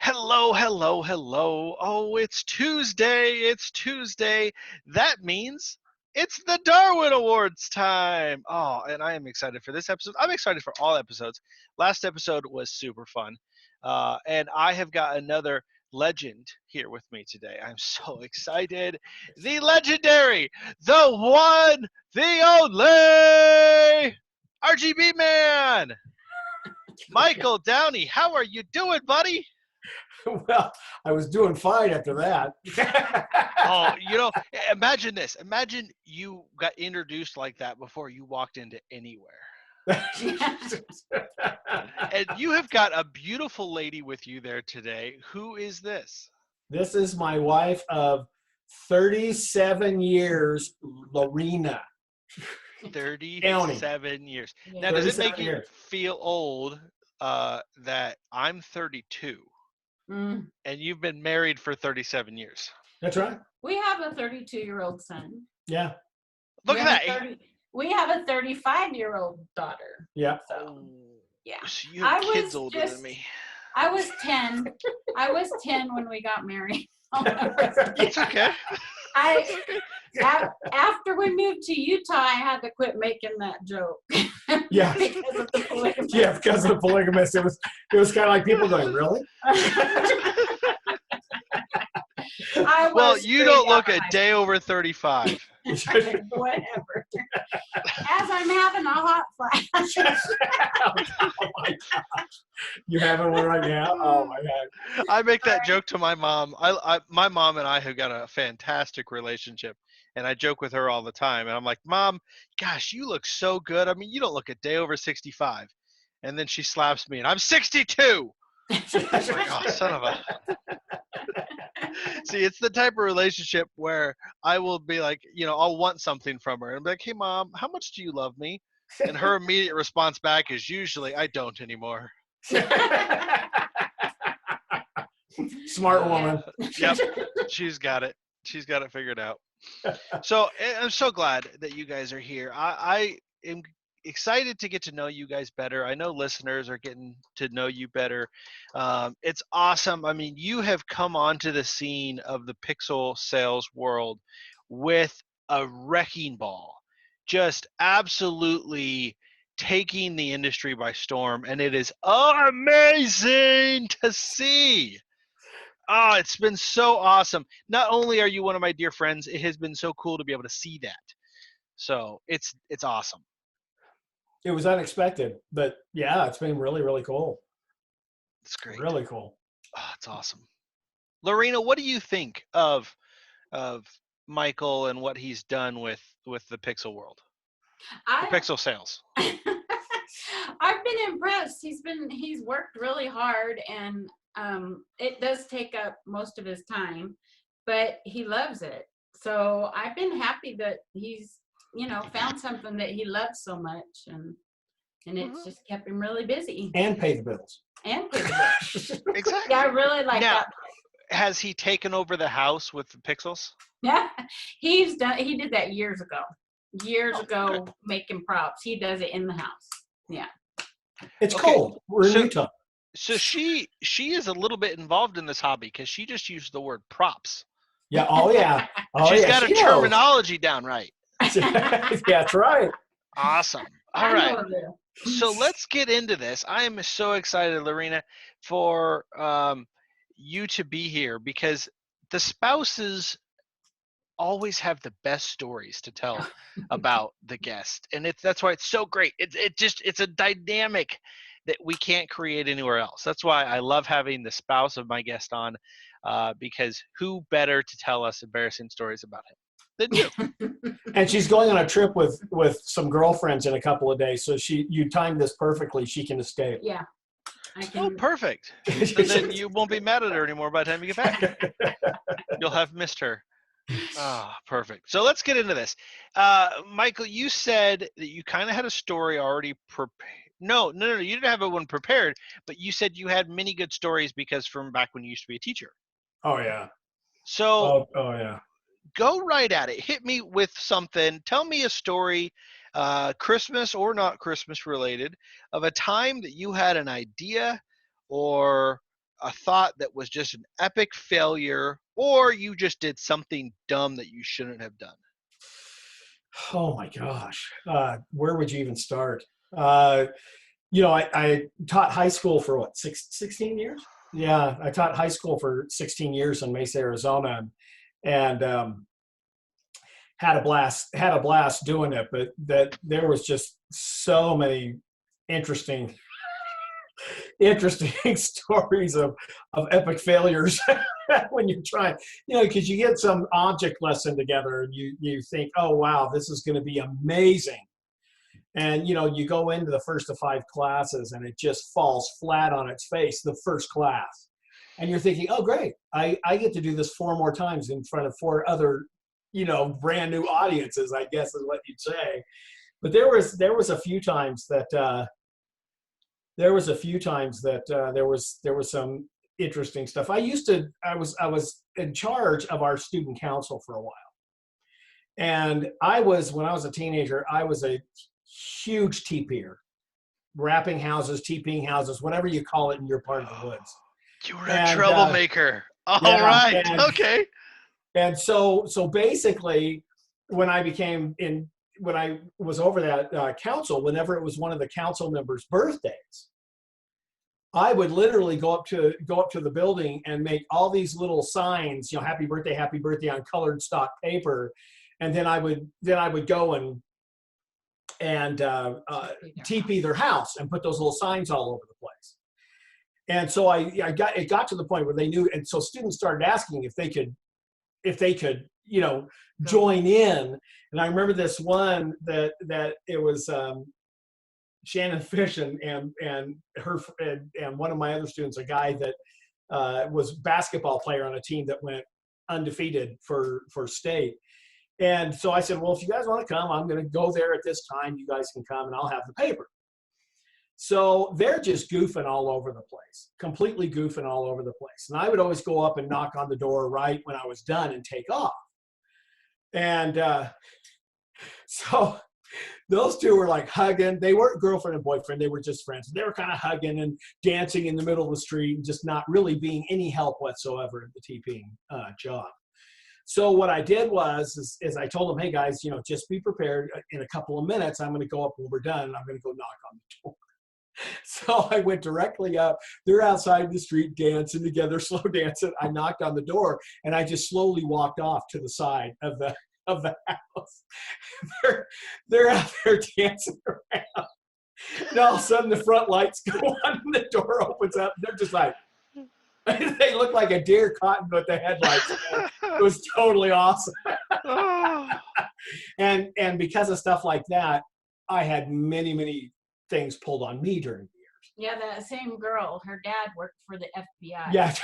Hello, hello, hello. Oh, it's Tuesday. It's Tuesday. That means it's the Darwin Awards time. Oh, and I am excited for this episode. I'm excited for all episodes. Last episode was super fun. And I have got another legend here with me today. I'm so excited. The legendary, the one, the only RGB Man. Michael Downy, how are you doing, buddy? Well, I was doing fine after that. Oh, imagine this. Imagine you got introduced like that before you walked into anywhere. And you have got a beautiful lady with you there today. Who is this? This is my wife of 37 years, Lorena. 37 years. Now, does it make you feel old that I'm 32 and you've been married for 37 years? That's right. We have a 32-year-old son. Yeah. Look at that. We have a 35-year-old daughter. Yeah. So, yeah. So you have kids older than me. I was 10. I was 10 when we got married. It's okay. After we moved to Utah, I had to quit making that joke. Yeah. Because of the polygamist. Yeah, because of the polygamist. It was kind of like people going, really? Well, you don't look a day over 35. Whatever. As I'm having a hot flash. Oh my gosh. You having one right now? Oh my God. I make that joke to my mom. My mom and I have got a fantastic relationship, and I joke with her all the time. And I'm like, Mom, gosh, you look so good. I mean, you don't look a day over 65. And then she slaps me, and I'm 62. I'm like, oh, son of a. See, it's the type of relationship where I will be like, I'll want something from her. And be like, hey, Mom, how much do you love me? And her immediate response back is usually, I don't anymore. Smart woman. Yep, she's got it. She's got it figured out. So I'm so glad that you guys are here. I am excited to get to know you guys better. I know listeners are getting to know you better. It's awesome. I mean, you have come onto the scene of the pixel sales world with a wrecking ball, just absolutely taking the industry by storm, and it is amazing to see. Oh, it's been so awesome. Not only are you one of my dear friends, it has been so cool to be able to see that. So it's awesome. It was unexpected, but yeah, it's been really, really cool. It's great. Really cool. Oh, it's awesome. Lorena, what do you think of Michael and what he's done with the Pixel world? The Pixel sales. I've been impressed. He's worked really hard, and it does take up most of his time, but he loves it. So I've been happy that he's found something that he loves so much, and it's just kept him really busy. And pay the bills. Exactly. Yeah, I really like that. Has he taken over the house with the pixels? Yeah, he did that years ago. Good. Making props. He does it in the house. Yeah. It's cold. We're in Utah. So she is a little bit involved in this hobby because she just used the word props. Yeah. Oh yeah. She's got a terminology down right. Yeah, that's right. Awesome. All right. So let's get into this. I am so excited, Lorena, for you to be here because the spouses always have the best stories to tell about the guest, and that's why it's so great. It's a dynamic that we can't create anywhere else. That's why I love having the spouse of my guest on, because who better to tell us embarrassing stories about him than you? And she's going on a trip with some girlfriends in a couple of days, so you timed this perfectly. She can escape. Yeah. Oh, perfect. So then you won't be mad at her anymore by the time you get back. You'll have missed her. Oh, perfect. So let's get into this. Michael, you said that you kind of had a story already prepared. No, you didn't have one prepared, but you said you had many good stories because from back when you used to be a teacher. Oh, yeah. So oh yeah. Go right at it. Hit me with something. Tell me a story, Christmas or not Christmas related, of a time that you had an idea or a thought that was just an epic failure, or you just did something dumb that you shouldn't have done? Oh my gosh. Where would you even start? I taught high school for what, 16 years? Yeah, I taught high school for 16 years in Mesa, Arizona, and had a blast doing it. But that there was just so many interesting stories of epic failures when you're trying, because you get some object lesson together and you think, oh wow, this is going to be amazing. And you go into the first of 5 classes and it just falls flat on its face the first class. And you're thinking, oh great, I get to do this 4 more times in front of 4 other, brand new audiences, I guess is what you'd say. But there was a few times that there was some interesting stuff. I was in charge of our student council for a while. And when I was a teenager, I was a huge TPer, wrapping houses, TPing houses, whatever you call it in your part of the woods. You were a troublemaker. All right. Okay. And so basically, when I was over that council, whenever it was one of the council members' birthdays, I would literally go up to the building and make all these little signs, happy birthday on colored stock paper, and then I would go and TP their house and put those little signs all over the place. And so it got to the point where they knew, and so students started asking if they could join in. And I remember this one that it was Shannon Fish and her and one of my other students, a guy that was basketball player on a team that went undefeated for state. And so I said, well, if you guys want to come, I'm going to go there at this time. You guys can come and I'll have the paper. So they're just goofing all over the place, completely goofing all over the place. And I would always go up and knock on the door right when I was done and take off. And so those two were like hugging. They weren't girlfriend and boyfriend. They were just friends. They were kind of hugging and dancing in the middle of the street and just not really being any help whatsoever at the TPing job. So what I did was I told them, hey guys, just be prepared. In a couple of minutes, I'm going to go up when we're done and I'm going to go knock on the door. So I went directly up. They're outside in the street dancing together, slow dancing. I knocked on the door and I just slowly walked off to the side of the house. They're out there dancing around. And all of a sudden the front lights go on and the door opens up. They're just like, they look like a deer caught with the headlights. It was totally awesome. And because of stuff like that, I had many things pulled on me during the years. Yeah, that same girl, her dad worked for the FBI. Yeah.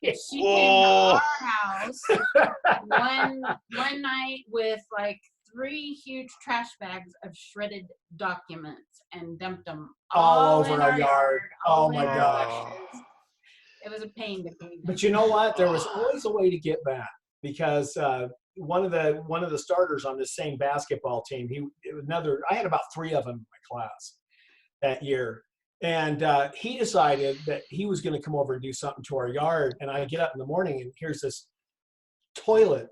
She came to our house one night with like 3 huge trash bags of shredded documents and dumped them all over our yard. Oh my gosh. It was a pain to clean. But you know what? There was always a way to get back, because one of the starters on this same basketball team, I had about 3 of them in my class that year. And he decided that he was going to come over and do something to our yard. And I get up in the morning and here's this toilet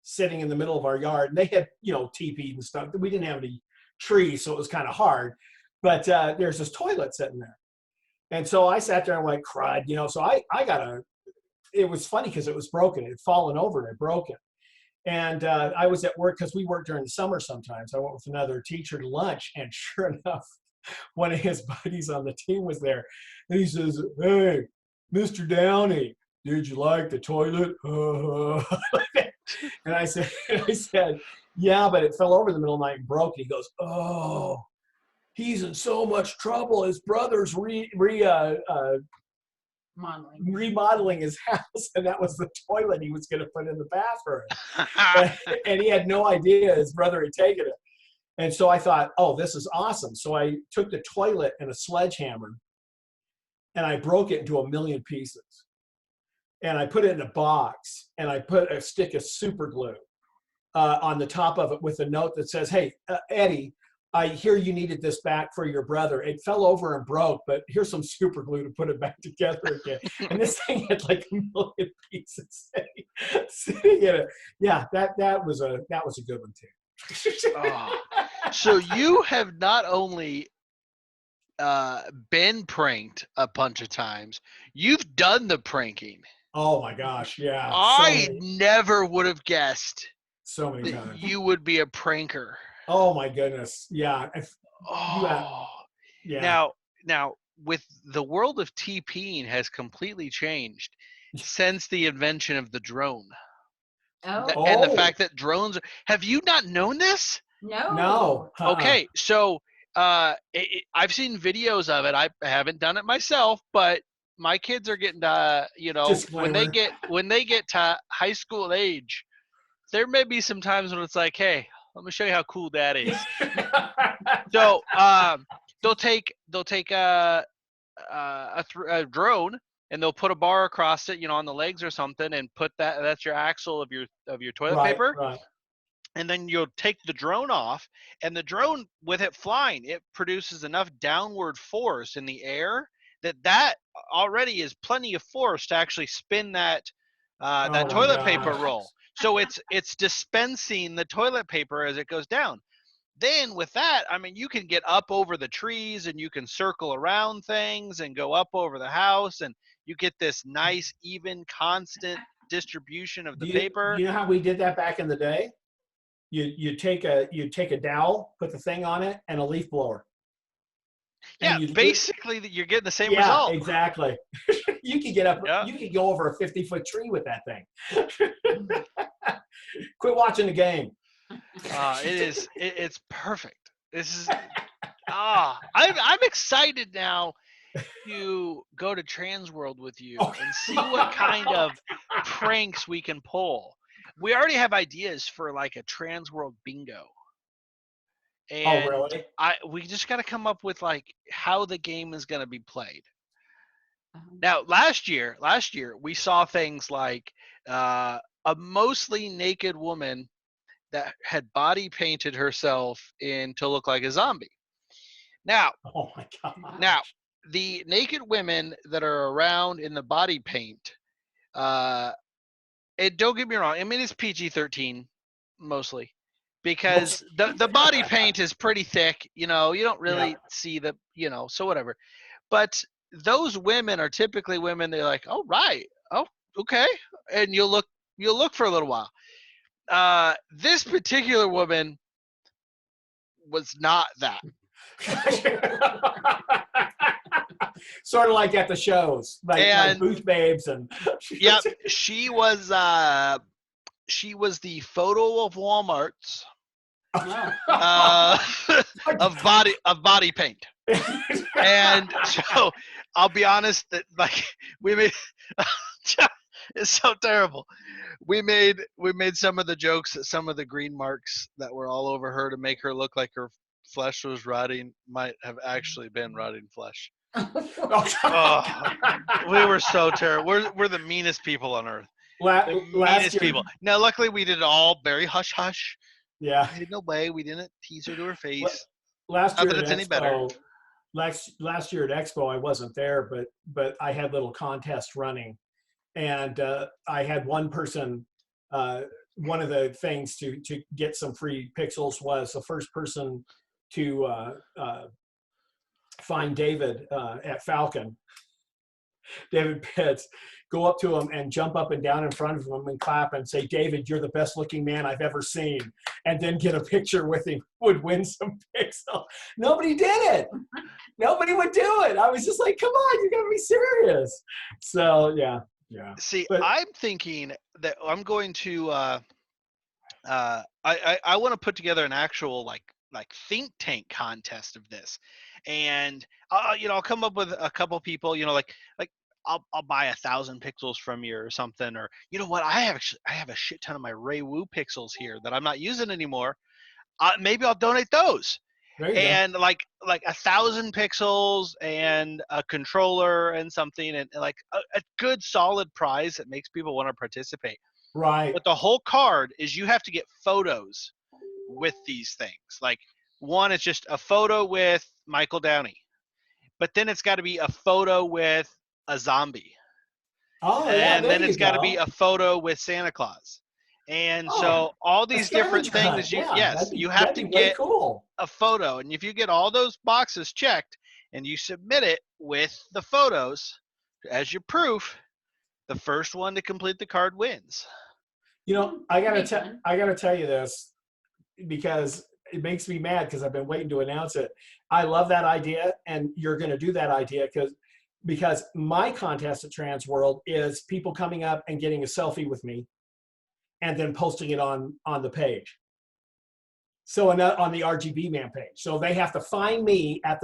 sitting in the middle of our yard. And they had, TP'd and stuff. We didn't have any trees, so it was kind of hard. But there's this toilet sitting there. And so I sat there and like cried, So it was funny because it was broken. It had fallen over and it broke it. And I was at work because we worked during the summer sometimes. I went with another teacher to lunch, and sure enough, one of his buddies on the team was there. And he says, hey, Mr. Downy, did you like the toilet? And I said, yeah, but it fell over in the middle of the night and broke. And he goes, oh, he's in so much trouble. His brother's remodeling his house, and that was the toilet he was going to put in the bathroom. And he had no idea his brother had taken it. And so I thought, oh, this is awesome. So I took the toilet and a sledgehammer and I broke it into 1,000,000 pieces. And I put it in a box and I put a stick of super glue on the top of it with a note that says, hey, Eddie, I hear you needed this back for your brother. It fell over and broke, but here's some super glue to put it back together again. And this thing had like a million pieces sitting in it. Yeah, that was a good one too. Oh. So you have not only been pranked a bunch of times, you've done the pranking. Oh my gosh, yeah. I never would have guessed so many that times. you would be a pranker. Oh my goodness. Yeah. Oh. Yeah. Now with the world of TPing has completely changed since the invention of the drone. Oh, And the fact that drones, have you not known this? no. Okay, so I've seen videos of it. I haven't done it myself, but my kids are getting to, when they get to high school age, there may be some times when it's like, hey, let me show you how cool that is. So they'll take a drone and they'll put a bar across it, on the legs or something, and put that's your axle of your toilet paper. Right. And then you'll take the drone off, and the drone, with it flying, it produces enough downward force in the air that already is plenty of force to actually spin that toilet paper roll. So it's dispensing the toilet paper as it goes down. Then with that, I mean, you can get up over the trees and you can circle around things and go up over the house, and you get this nice, even, constant distribution of the paper. Do you know how we did that back in the day? You take a dowel, put the thing on it, and a leaf blower. Yeah, basically you're getting the same result. Yeah, exactly. You could get up. Yeah. You could go over a 50-foot tree with that thing. Quit watching the game. It's perfect. This is I'm excited now to go to Transworld with you and see what kind of pranks we can pull. We already have ideas for like a Transworld bingo. And really? We just got to come up with like how the game is going to be played. Now, last year we saw things like a mostly naked woman that had body painted herself to look like a zombie. Now, oh my God. Now, the naked women that are around in the body paint, don't get me wrong, I mean, it's PG-13 mostly, because the body paint is pretty thick, you don't really see the, so whatever. But those women are typically women, they're like, oh, right, oh, okay, and you'll look for a little while. This particular woman was not that. Sort of like at the shows, like booth babes, and yep, she was the photo of Walmart's of body paint. And so I'll be honest that like we made it's so terrible. We made some of the jokes that some of the green marks that were all over her to make her look like her flesh was rotting might have actually been rotting flesh. We were so terrible. We're the meanest people on earth. Meanest people. Now, luckily, we did it all very hush hush. Yeah. No way. We didn't tease her to her face. Last year at any better. Last year at Expo, I wasn't there, but I had little contests running, and I had one person. One of the things to get some free pixels was the first person to find David at Falcon. David Pitts, go up to him and jump up and down in front of him and clap and say, David, you're the best looking man I've ever seen. And then get a picture with him, would win some pixels. Nobody did it. Nobody would do it. I was just like, come on, you gotta be serious. So yeah. See, I'm thinking that I'm going to, I want to put together an actual like think tank contest of this. And I'll come up with a couple people, like I'll buy 1,000 pixels from you or something, or you know what, I have a shit ton of my Ray Wu pixels here that I'm not using anymore. Maybe I'll donate those. And go. like 1,000 pixels and a controller and something, and like a good solid prize that makes people want to participate. Right. But the whole card is you have to get photos with these things. Like One, it's just a photo with Michael Downy, but then it's got to be a photo with a zombie, Oh yeah, and there then you it's got to be go. a photo with Santa Claus. And Oh, so all a these different scavenger hunt. things, Yeah, yes, you have that'd to be way get cool. a photo. And if you get all those boxes checked and you submit it with the photos as your proof, the first one to complete the card wins. You know, I gotta Big one. tell you this because it makes me mad because I've been waiting to announce it. I love that idea, and you're going to do that idea because my contest at Trans World is people coming up and getting a selfie with me, and then posting it on the page. So on the RGB Man page. So they have to find me at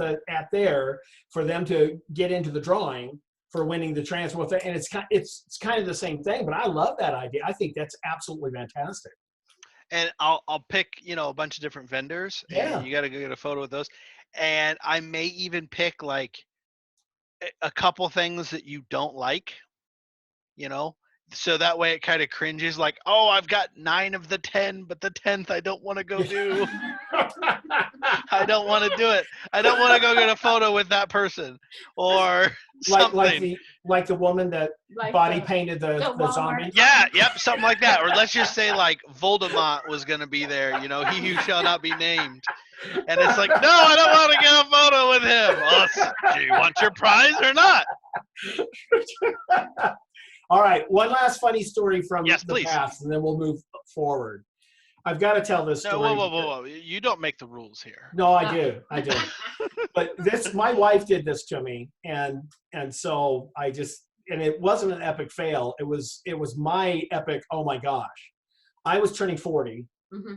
there for them to get into the drawing for winning the Trans World thing. And it's kind of the same thing, but I love that idea. I think that's absolutely fantastic. And I'll pick, a bunch of different vendors, Yeah. and you got to go get a photo with those. And I may even pick like a couple things that you don't like, so that way it kind of cringes, like, oh, I've got 9 of the 10, but the 10th I don't want to go do. I don't want to do it. I don't want to go get a photo with that person or something. like the woman that Like body the painted the Walmart zombie. Yeah, yep, something like that. Or let's just say like Voldemort was going to be there, he who shall not be named. And it's like, no, I don't want to get a photo with him. Well, do you want your prize or not? All right, one last funny story from Yes, the please. past, and then we'll move forward. I've got to tell this No, story. whoa. You don't make the rules here. No, I do. But my wife did this to me, and so and it wasn't an epic fail. It was my epic, oh my gosh. I was turning 40, Mm-hmm.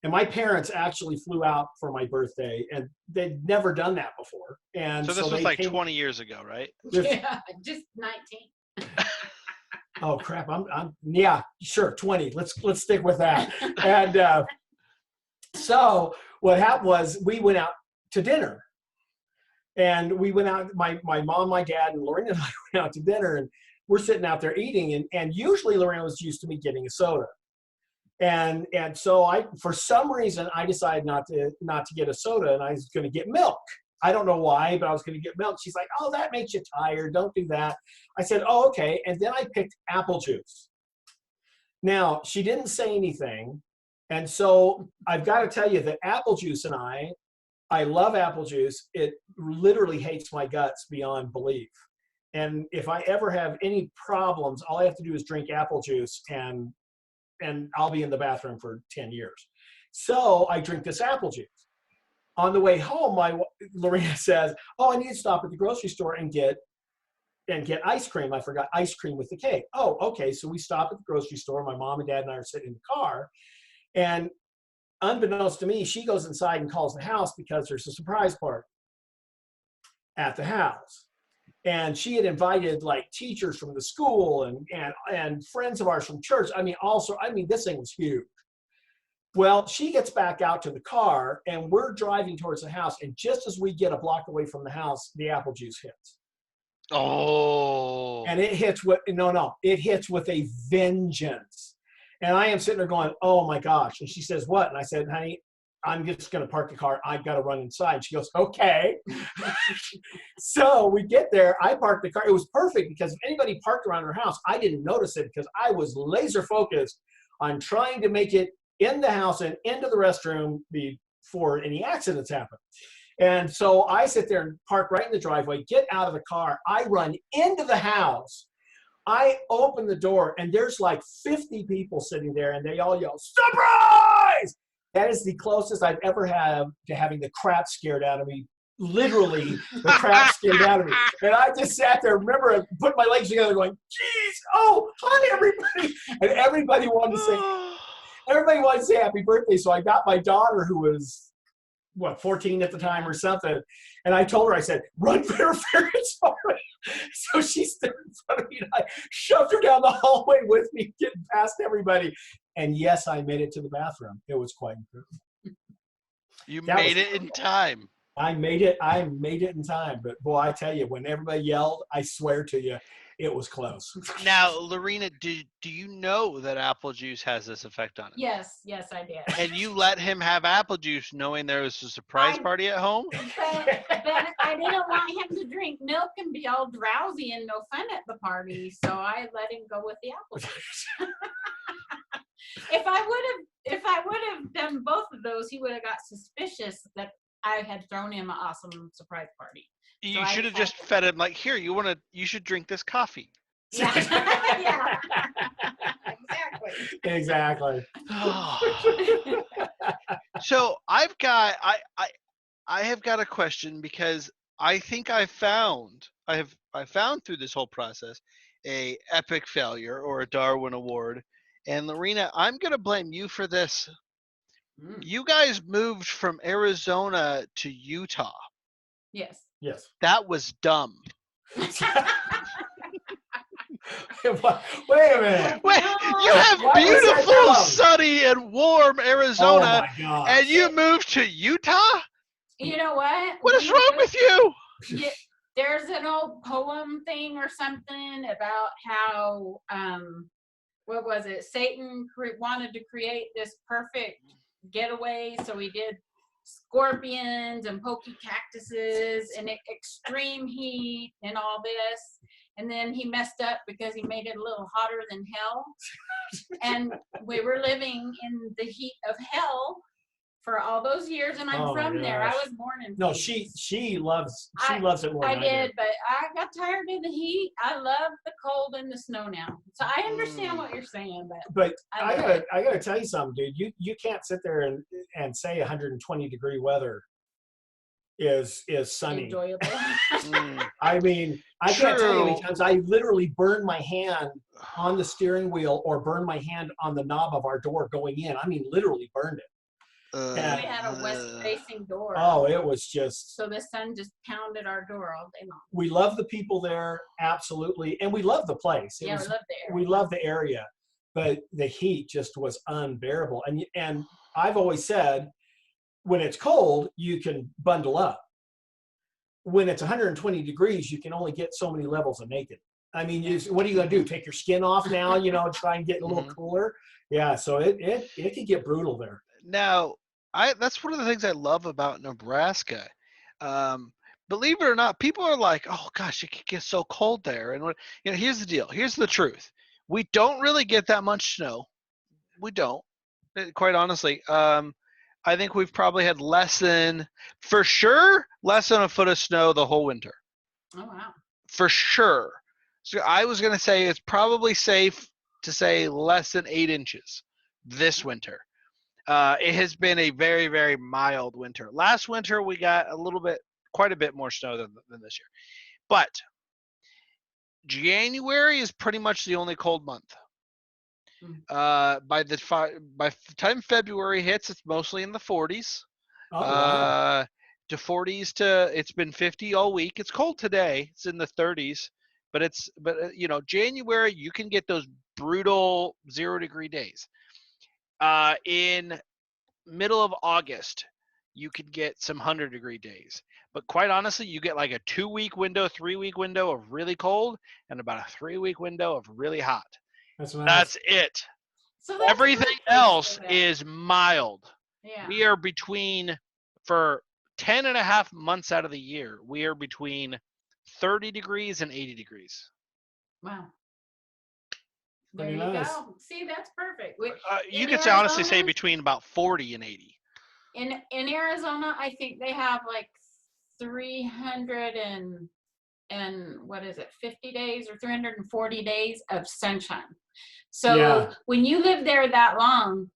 and my parents actually flew out for my birthday, and they'd never done that before. And so this was they like came, 20 years ago, right? Yeah, just 19. Oh crap! I'm yeah, sure, 20. Let's stick with that. And so what happened was we went out to dinner, and we went out. My mom, my dad, and Lorena and I went out to dinner, and we're sitting out there eating, and usually Lorena was used to me getting a soda, and so for some reason I decided not to get a soda, and I was going to get milk. I don't know why, but I was going to get milk. She's like, oh, that makes you tired. Don't do that. I said, oh, okay. And then I picked apple juice. Now, she didn't say anything. And so I've got to tell you that apple juice and I love apple juice. It literally hates my guts beyond belief. And if I ever have any problems, all I have to do is drink apple juice and I'll be in the bathroom for 10 years. So I drink this apple juice. On the way home, Lorena says, oh, I need to stop at the grocery store and get ice cream. I forgot ice cream with the cake. Oh, okay. So we stop at the grocery store. My mom and dad and I are sitting in the car. And unbeknownst to me, she goes inside and calls the house because there's a surprise party at the house. And she had invited like teachers from the school and friends of ours from church. This thing was huge. Well, she gets back out to the car, and we're driving towards the house. And just as we get a block away from the house, the apple juice hits. Oh. And it hits it hits with a vengeance. And I am sitting there going, oh my gosh. And she says, what? And I said, honey, I'm just going to park the car. I've got to run inside. And she goes, okay. So we get there. I parked the car. It was perfect because if anybody parked around her house, I didn't notice it because I was laser focused on trying to make it in the house and into the restroom before any accidents happen. And so I sit there and park right in the driveway, get out of the car. I run into the house. I open the door, and there's like 50 people sitting there, and they all yell, surprise! That is the closest I've ever had to having the crap scared out of me. Literally, the crap scared out of me. And I just sat there, remember, put my legs together going, geez, oh, hi, everybody. And everybody wanted to say happy birthday. So I got my daughter, who was, 14 at the time or something. And I told her, I said, run for your parents. So she stood in front of me, and I shoved her down the hallway with me, getting past everybody. And yes, I made it to the bathroom. It was quite incredible. You made it in time. I made it in time. But boy, I tell you, when everybody yelled, I swear to you, it was close. Now, Lorena, do you know that apple juice has this effect on it? Yes, I did. And you let him have apple juice knowing there was a surprise party at home? But I didn't want him to drink milk and be all drowsy and no fun at the party, so I let him go with the apple juice. If I would have done both of those, he would have got suspicious that I had thrown him an awesome surprise party. You should have just fed him like, here, you should drink this coffee. Yeah. Yeah. Exactly. So I have got a question, because I think I found through this whole process a epic failure or a Darwin Award. And Lorena, I'm going to blame you for this. You guys moved from Arizona to Utah. Yes. Yes. That was dumb. Wait a minute. Wait, you have beautiful, sunny, and warm Arizona, and you moved to Utah? You know what? What is wrong with you? There's an old poem thing or something about how, what was it? Satan wanted to create this perfect getaway, so he did scorpions and pokey cactuses and extreme heat and all this, and then he messed up because he made it a little hotter than hell. And we were living in the heat of hell for all those years, and I'm from there. I was born in Phoenix. she loves it more than I did, but I got tired of the heat. I love the cold and the snow now. So I understand what you're saying, but I gotta tell you something, dude. You can't sit there and say 120 degree weather is sunny. Enjoyable. I mean, I can't tell you how many times I literally burned my hand on the steering wheel or burned my hand on the knob of our door going in. I mean, literally burned it. We had a west-facing door. Oh, it was just. So the sun just pounded our door all day long. We love the people there, absolutely, and we love the place. We love the area. We love the area, but the heat just was unbearable. And I've always said, when it's cold, you can bundle up. When it's 120 degrees, you can only get so many levels of naked. I mean, what are you gonna do? Take your skin off now? Try and get a little cooler. Yeah, so it could get brutal there. Now, that's one of the things I love about Nebraska. Believe it or not, people are like, "Oh gosh, it can get so cold there." And here's the deal. Here's the truth. We don't really get that much snow. We don't, quite honestly. I think we've probably had less than a foot of snow the whole winter. Oh wow. For sure. So I was going to say it's probably safe to say less than 8 inches this winter. It has been a very, very mild winter. Last winter, we got quite a bit more snow than this year. But January is pretty much the only cold month. By the time February hits, it's mostly in the 40s. Oh, wow. To 40s it's been 50 all week. It's cold today. It's in the 30s. But January, you can get those brutal 0-degree days. In middle of August, you could get some 100-degree days. But quite honestly, you get like a 2-week window, 3-week window of really cold and about a 3-week window of really hot. That's nice. That's it. So that's everything else is mild. Yeah. We are for 10 and a half months out of the year, we are between 30 degrees and 80 degrees. Wow. There you go. See, that's perfect. You could honestly say between about 40 and 80. In Arizona, I think they have like 300 and what is it, 50 days or 340 days of sunshine. So when you live there that long,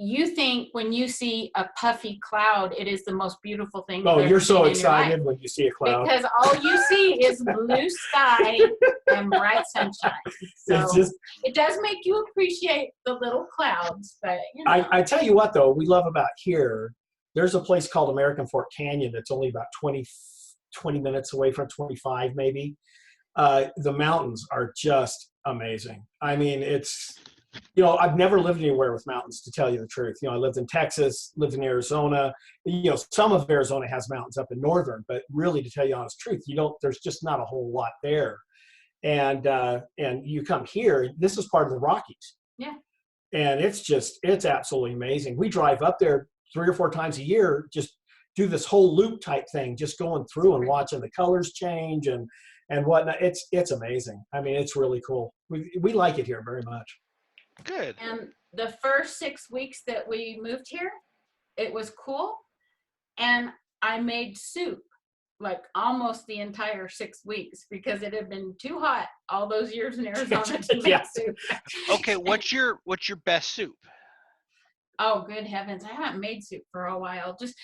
you think when you see a puffy cloud, it is the most beautiful thing. Oh, you're so excited when you see a cloud. Because all you see is blue sky and bright sunshine. So it does make you appreciate the little clouds. But I tell you what, though, we love about here, there's a place called American Fork Canyon that's only about 20 minutes away from 25 maybe. The mountains are just amazing. I mean, I've never lived anywhere with mountains, to tell you the truth. I lived in Texas, lived in Arizona. Some of Arizona has mountains up in northern, but really, to tell you the honest truth, there's just not a whole lot there. and you come here. This is part of the Rockies. Yeah. And it's absolutely amazing. We drive up there 3 or 4 times a year, just do this whole loop type thing, just going through and watching the colors change and whatnot. It's amazing. I mean, it's really cool. We like it here very much. Good. And the first 6 weeks that we moved here, it was cool. And I made soup like almost the entire 6 weeks because it had been too hot all those years in Arizona to make Yeah. soup. Okay, what's your best soup? Oh, good heavens. I haven't made soup for a while. Just,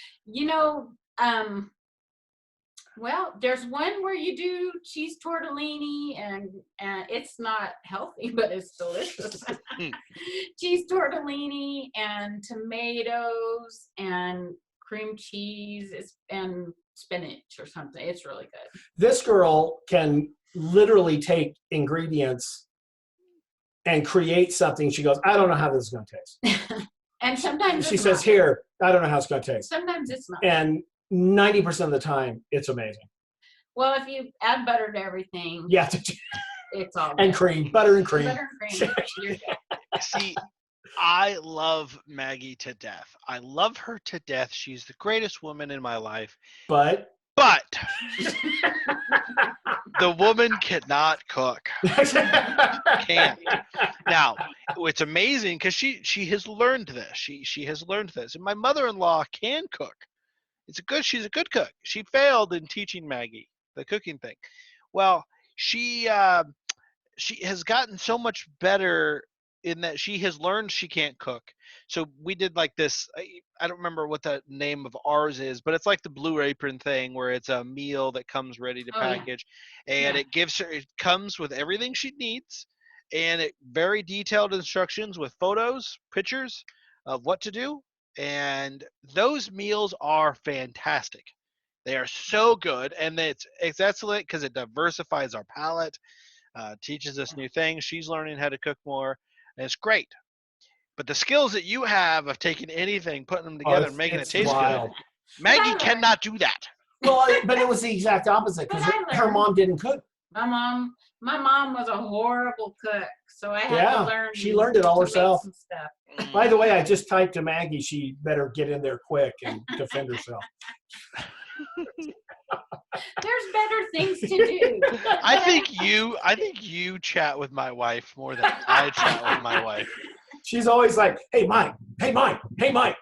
well, there's one where you do cheese tortellini and it's not healthy, but it's delicious. Cheese tortellini and tomatoes and cream cheese and spinach or something. It's really good. This girl can literally take ingredients and create something. She goes, I don't know how this is going to taste. And sometimes She says, here, I don't know how it's going to taste. Sometimes it's not. And 90% of the time, it's amazing. Well, if you add butter to everything, Yeah. it's all And good. cream, butter and cream. Butter and cream. You're good. See, I love Maggie to death. I love her to death. She's the greatest woman in my life. But But the woman cannot cook. Can't. Now, it's amazing because she has learned this. She has learned this. And my mother-in-law can cook. She's a good cook. She failed in teaching Maggie the cooking thing. Well, she has gotten so much better in that she has learned she can't cook. So we did like this, I don't remember what the name of ours is, but it's like the Blue Apron thing where it's a meal that comes ready to package. And it comes with everything she needs and very detailed instructions with photos, pictures of what to do. And those meals are fantastic. They are so good, and it's excellent because it diversifies our palate, teaches us new things. She's learning how to cook more, and it's great. But the skills that you have of taking anything, putting them together, and making it taste wild. good, Maggie cannot do that. Well, but it was the exact opposite because her mom didn't cook. My mom was a horrible cook, so I had to learn. She learned it all herself. Some stuff. By the way, I just typed to Maggie, she better get in there quick and defend herself. There's better things to do. I think you chat with my wife more than I chat with my wife. She's always like, hey, Mike, hey, Mike, hey, Mike.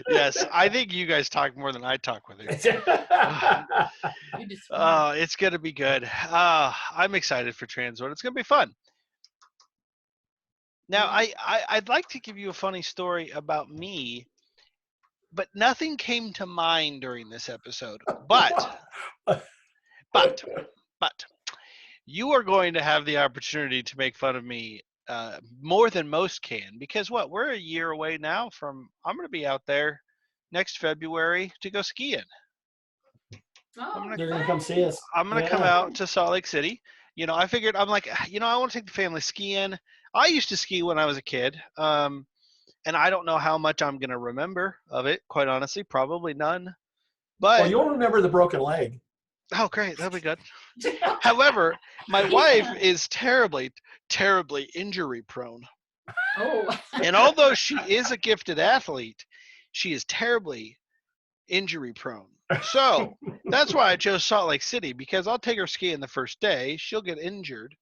Yes, I think you guys talk more than I talk with her. It's going to be good. I'm excited for Transworld. It's going to be fun. Now, I'd like to give you a funny story about me, but nothing came to mind during this episode. But you are going to have the opportunity to make fun of me more than most can, because we're a year away now from, I'm going to be out there next February to go skiing. You're going to come see us. I'm going to come out to Salt Lake City. I figured, I'm like, I want to take the family skiing. I used to ski when I was a kid. And I don't know how much I'm going to remember of it, quite honestly, probably none. But well, you'll remember the broken leg. Oh, great. That'll be good. However, my wife is terribly, terribly injury prone. Oh. And although she is a gifted athlete, she is terribly injury prone. So that's why I chose Salt Lake City, because I'll take her skiing the first day. She'll get injured.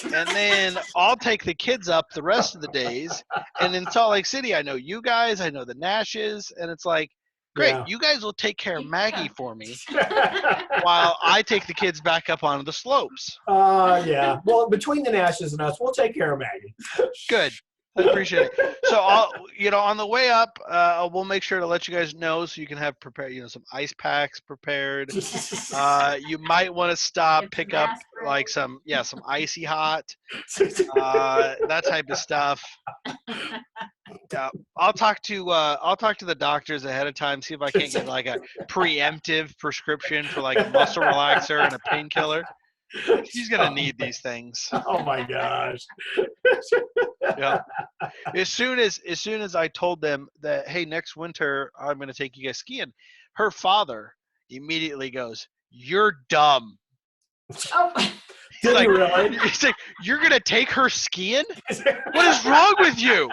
And then I'll take the kids up the rest of the days. And in Salt Lake City, I know you guys, I know the Nashes, and it's like, great, you guys will take care of Maggie for me while I take the kids back up onto the slopes. Yeah. Well, between the Nashes and us, we'll take care of Maggie. Good. I appreciate it. So, on the way up, we'll make sure to let you guys know so you can have prepared, some ice packs prepared. You might want to stop, pick up like some icy hot, that type of stuff. I'll talk to the doctors ahead of time, see if I can't get like a preemptive prescription for like a muscle relaxer and a painkiller. She's gonna need these things. Oh my gosh. Yeah. As soon as I told them that, hey, next winter I'm gonna take you guys skiing, her father immediately goes, you're dumb. Oh, Did he really? He's like, you're going to take her skiing? What is wrong with you?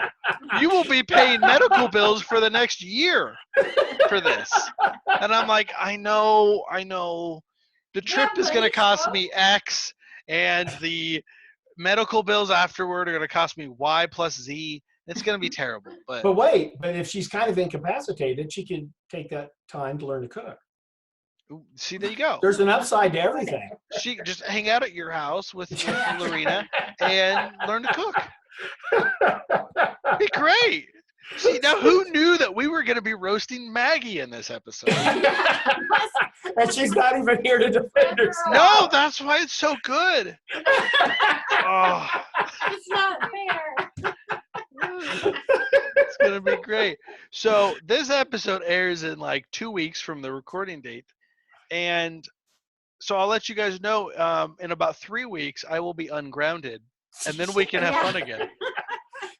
You will be paying medical bills for the next year for this. And I'm like, I know. The trip is going to cost me X, and the medical bills afterward are going to cost me Y plus Z. It's going to be terrible. But wait, if she's kind of incapacitated, she could take that time to learn to cook. See, there you go. There's an upside to everything. She just hang out at your house with Lorena and learn to cook. Be great. See, now who knew that we were going to be roasting Maggie in this episode? And she's not even here to defend herself. No, that's why it's so good. Oh, it's not fair. it's going to be great. So this episode airs in like 2 weeks from the recording date. And so I'll let you guys know in about 3 weeks, I will be ungrounded. And then we can have fun again.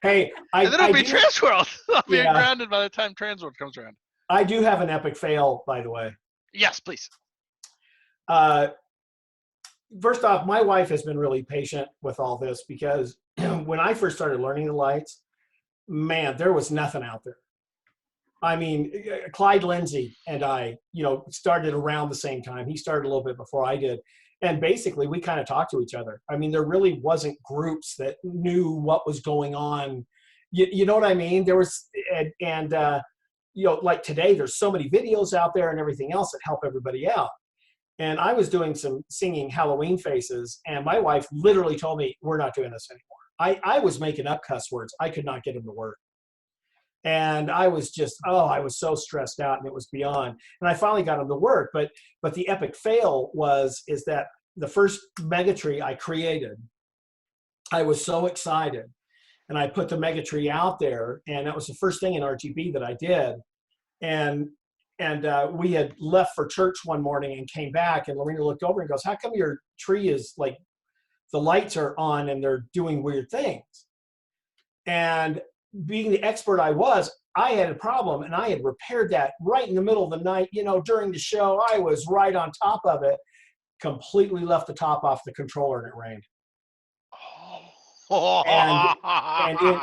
Hey, and then it'll be Transworld. I'll be ungrounded by the time Transworld comes around. I do have an epic fail, by the way. Yes, please. First off, my wife has been really patient with all this because when I first started learning the lights, man, there was nothing out there. I mean, Clyde Lindsay and I, started around the same time. He started a little bit before I did. And basically, we kind of talked to each other. I mean, there really wasn't groups that knew what was going on. You know what I mean? There was, like today, there's so many videos out there and everything else that help everybody out. And I was doing some singing Halloween faces, and my wife literally told me, we're not doing this anymore. I was making up cuss words. I could not get them to work. And I was just, I was so stressed out, and it was beyond. And I finally got them to work. But the epic fail is that the first mega tree I created, I was so excited. And I put the mega tree out there, and that was the first thing in RGB that I did. And we had left for church one morning and came back, and Lorena looked over and goes, how come your tree is like, the lights are on and they're doing weird things? And being the expert I was, I had a problem, and I had repaired that right in the middle of the night. During the show, I was right on top of it, completely left the top off the controller, and it rained.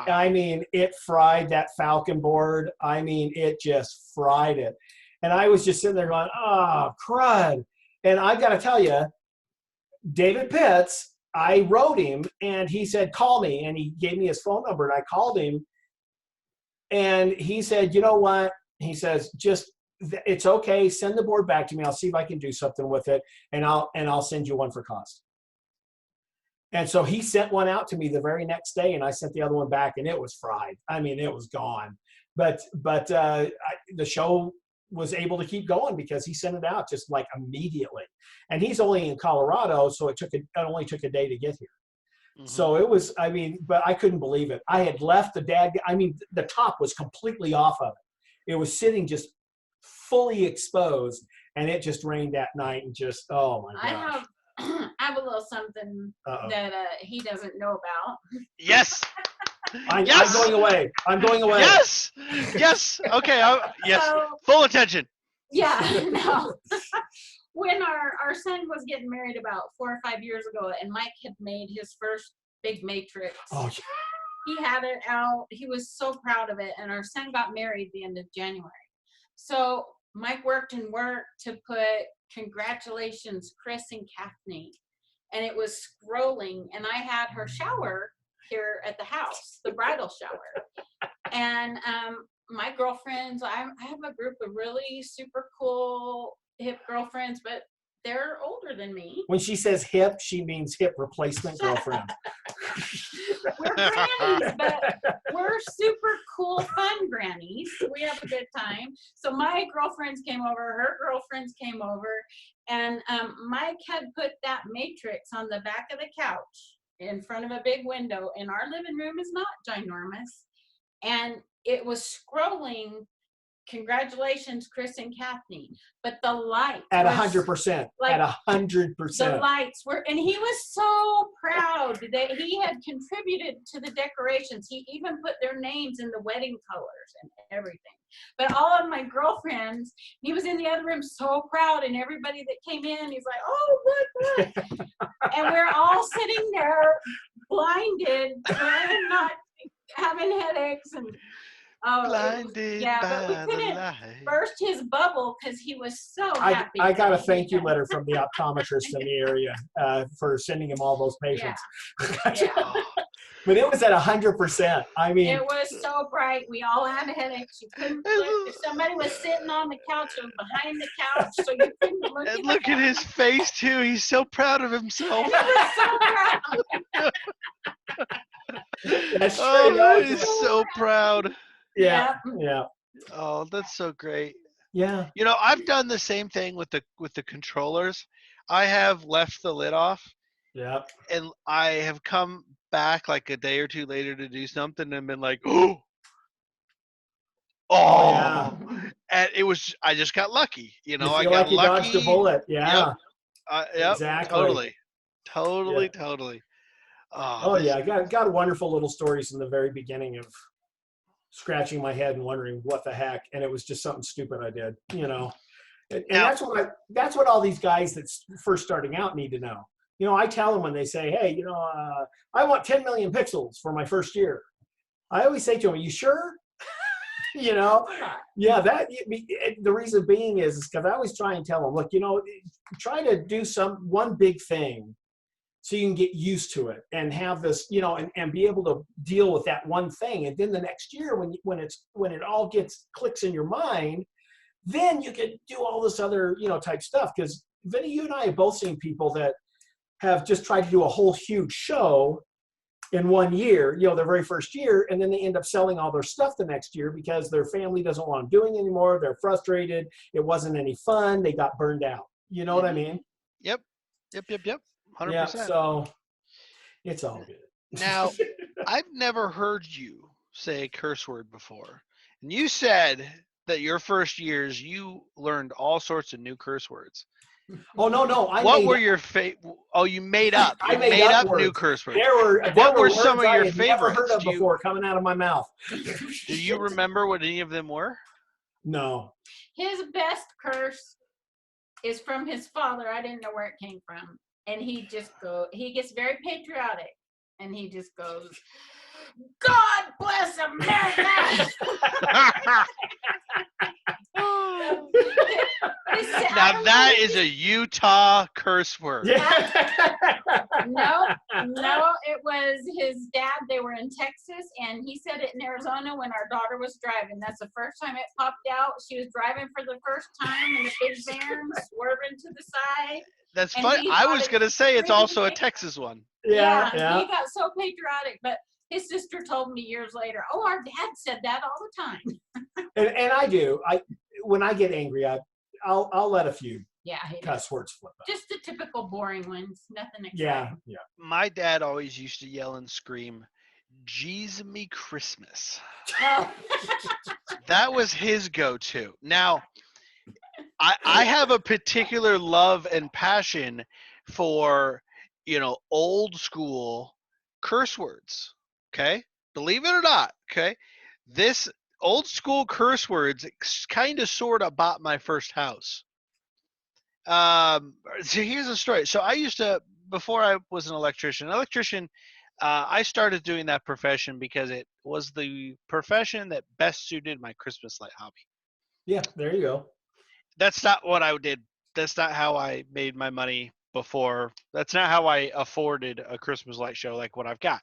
And it fried that Falcon board. It just fried it. And I was just sitting there going, crud. And I got to tell you, David Pitts, I wrote him, and he said, call me. And he gave me his phone number, and I called him. And he said, you know what? He says, it's okay. Send the board back to me. I'll see if I can do something with it. And I'll send you one for cost. And so he sent one out to me the very next day, and I sent the other one back, and it was fried. It was gone. But the show was able to keep going because he sent it out just like immediately. And he's only in Colorado, so it only took a day to get here. Mm-hmm. So it was, but I couldn't believe it. I had left the top was completely off of it. It was sitting just fully exposed, and it just rained that night, and just, oh my gosh. I have a little something that he doesn't know about. Yes. I'm going away. Yes. Okay. Yes. So, full attention. Yeah. No. When our son was getting married about 4 or 5 years ago, and Mike had made his first big matrix. Oh, yeah. He had it out. He was so proud of it. And our son got married the end of January. So Mike worked to put congratulations, Chris and Kathleen. And it was scrolling. And I had her shower here at the house, the bridal shower. And my girlfriends, I have a group of really super cool, hip girlfriends, but they're older than me. When she says hip, she means hip replacement girlfriend. We're grannies, but we're super cool, fun grannies. We have a good time. So my girlfriends came over, her girlfriends came over, and Mike had put that matrix on the back of the couch in front of a big window, and our living room is not ginormous. And it was scrolling, congratulations, Chris and Kathleen. But the lights at 100%. At 100%. The lights were, and he was so proud that he had contributed to the decorations. He even put their names in the wedding colors and everything. But all of my girlfriends, he was in the other room so proud, and everybody that came in, he's like, oh, look. And we're all sitting there blinded, trying not having headaches. And Blinded yeah, but we by the couldn't light. burst his bubble because he was so happy. I got a thank you letter from the optometrist in the area for sending him all those patients. Yeah. But it was at 100%. I mean, It was so bright. We all had headaches. You couldn't look. If somebody was sitting on the couch, it was behind the couch, so you couldn't look. And look at his face too. He's so proud of himself. He was so proud. that's Oh, he's so proud. Yeah. Oh, that's so great. Yeah. You know, I've done the same thing with the controllers. I have left the lid off. Yeah. And I have come back like a day or two later to do something and been like, oh, yeah. And it was, I just got lucky. You know, You feel I got like you lucky. dodged a bullet. Yeah. Yep. Exactly. Totally. Oh yeah, I got wonderful little stories in the very beginning of scratching my head and wondering what the heck, and it was just something stupid I did, you know. And that's what all these guys that's first starting out need to know. You know, I tell them when they say, hey, you know, I want 10 million pixels for my first year. I always say to them, are you sure? You know, yeah, the reason being is because I always try and tell them, look, you know, try to do one big thing so you can get used to it and have this, you know, and be able to deal with that one thing. And then the next year when it all clicks in your mind, then you can do all this other, you know, type stuff. Because Vinny, you and I have both seen people that have just tried to do a whole huge show in 1 year, you know, their very first year, and then they end up selling all their stuff the next year because their family doesn't want them doing anymore. They're frustrated. It wasn't any fun. They got burned out. You know what I mean? Yep. 100%. Yeah, so it's all good. Now, I've never heard you say a curse word before. And you said that your first years, you learned all sorts of new curse words. Oh, no. What were your Oh, you made up. You made up new curse words. What were some of your favorites? Never heard of before coming out of my mouth. Do you remember what any of them were? No. His best curse is from his father. I didn't know where it came from. And he gets very patriotic. And he just goes, God bless America. Now that is a Utah curse word. Yeah. No, it was his dad. They were in Texas, and he said it in Arizona when our daughter was driving. That's the first time it popped out. She was driving for the first time in the big van, swerving to the side. That's funny. I was going to say it's also a Texas one. Yeah. He got so patriotic, but his sister told me years later, oh, our dad said that all the time. And I do. When I get angry, I'll let a few cuss words flip out. Just the typical boring ones, nothing exciting. Yeah. My dad always used to yell and scream, "Jeez me Christmas." Oh. That was his go-to. Now, I have a particular love and passion for, you know, old school curse words. Okay? Believe it or not, okay? This old school curse words kind of sort of bought my first house. So here's a story. So I used to, before I was an electrician, I started doing that profession because it was the profession that best suited my Christmas light hobby. Yeah, there you go. That's not what I did. That's not how I made my money before. That's not how I afforded a Christmas light show like what I've got.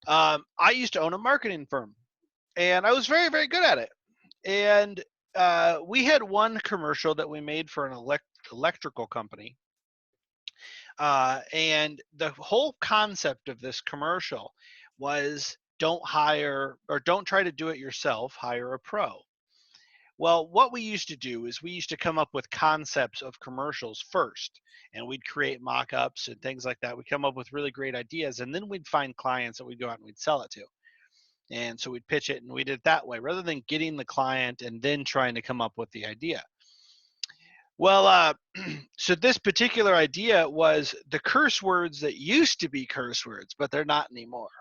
I used to own a marketing firm, and I was very, very good at it. And we had one commercial that we made for an electrical company. And the whole concept of this commercial was don't try to do it yourself, hire a pro. Well, what we used to do is we used to come up with concepts of commercials first, and we'd create mock-ups and things like that. We'd come up with really great ideas, and then we'd find clients that we'd go out and we'd sell it to. And so we'd pitch it, and we did it that way, rather than getting the client and then trying to come up with the idea. Well, so this particular idea was the curse words that used to be curse words, but they're not anymore.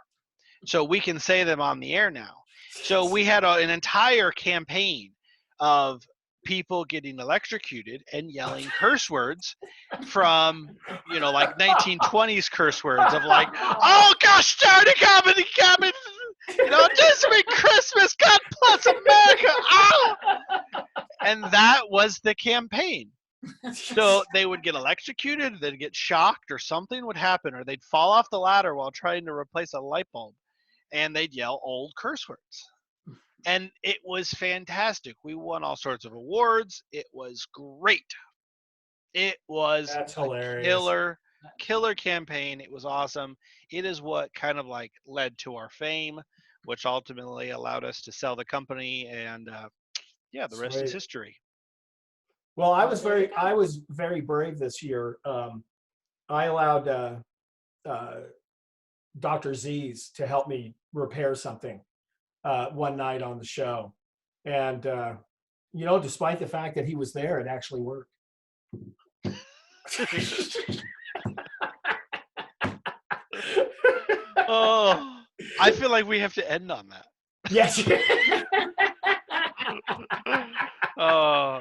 So we can say them on the air now. So we had an entire campaign of people getting electrocuted and yelling curse words from, like 1920s curse words of like, oh gosh darn it, coming, this will be Christmas, God bless America, oh! And that was the campaign. So they would get electrocuted, they'd get shocked, or something would happen, or they'd fall off the ladder while trying to replace a light bulb, and they'd yell old curse words. And it was fantastic. We won all sorts of awards. It was great. It was That's a hilarious. killer campaign. It was awesome. It is what kind of like led to our fame, which ultimately allowed us to sell the company, and the rest is Sweet. history. Well, I was very brave this year. I allowed Dr. Z's to help me repair something one night on the show, and despite the fact that he was there, it actually worked. Oh, I feel like we have to end on that. Yes. Oh,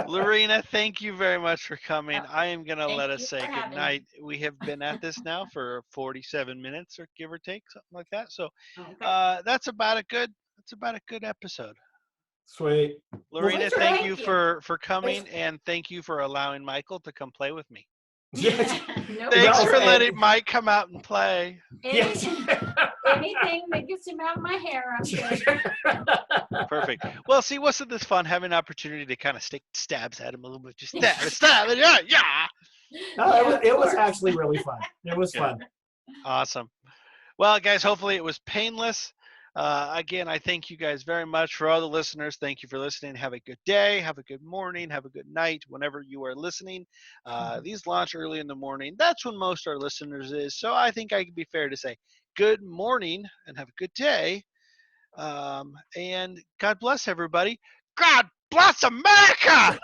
Lorena, thank you very much for coming. I am going to Thank let you us say for having good night. We have been at this now for 47 minutes, or give or take, something like that. So Okay. that's about a good episode. Sweet. Lorena, Well, thank Thank you you. for coming, and thank you for allowing Michael to come play with me. Yes. No Thanks Well, for problem. letting Mike come out and play. Yes. Anything that gets him out of my hair, I'm good. Perfect. Well, see, wasn't this fun having an opportunity to kind of stick stabs at him a little bit? Just stab, yeah. No, it was course. actually really fun. It was Yeah. fun. Awesome. Well, guys, hopefully it was painless. Again, I thank you guys very much. For all the listeners, thank you for listening. Have a good day, have a good morning, have a good night, whenever you are listening. These launch early in the morning. That's when most of our listeners is. So I think I can be fair to say good morning and have a good day. And God bless everybody. God bless America!